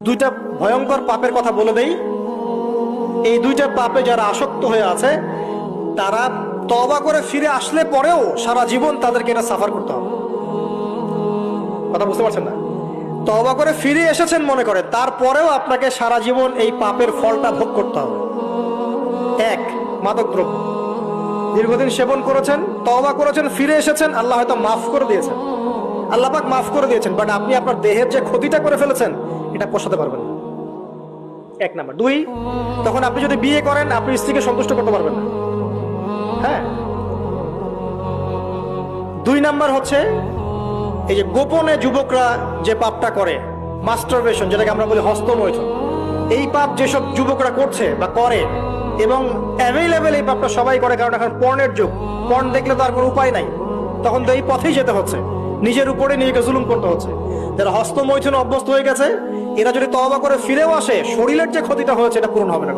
দুইটা ভয়ঙ্কর পাপের কথা বলে দেই। এই দুইটা পাপে যারা আসক্ত হয়ে আছে তারা তওবা করে ফিরে আসলে পরেও সারা জীবন তাদেরকে এটা সাফার করতে হবে। কথা বুঝতে পারছেন না? তওবা করে ফিরে এসেছেন মনে করে, তারপরেও আপনাকে সারা জীবন এই পাপের ফলটা ভোগ করতে হবে। এক, মাদকদ্রব্য। দীর্ঘদিন সেবন করেছেন, তওবা করেছেন, ফিরে এসেছেন, আল্লাহ হয়তো মাফ করে দিয়েছেন, আল্লাহ পাক মাফ করে দিয়েছেন, বাট আপনি আপনার দেহের যে ক্ষতিটা করে ফেলেছেন এটা পোষাতে পারবেন না। এক নাম্বার। দুই, তখন আপনি যদি বিয়ে করেন আপনি স্ত্রীকে সন্তুষ্ট করতে পারবেন না। হ্যাঁ। দুই নাম্বার হচ্ছে এই যে গোপনে যুবকরা যে পাপটা করে, মাস্টারবেশন, যেটাকে আমরা বলি হস্তমৈথুন, এই পাপ যেসব যুবকরা করছে বা করে, এবং অ্যাভেলেবেল এই পাপটা সবাই করে, কারণ এখন পর্নের যুগ, পর্ন দেখলে তো আর কোনো উপায় নাই, তখন তো এই পথেই যেতে হচ্ছে, নিজের উপরে নিজেকে জুলুম করতে হচ্ছে। যারা হস্তমৈথুনে অভ্যস্ত হয়ে গেছে এরা যদি তওবা করে ফিরেও আসে, শরীরের যে ক্ষতিটা হয়েছে এটা পূরণ হবে না।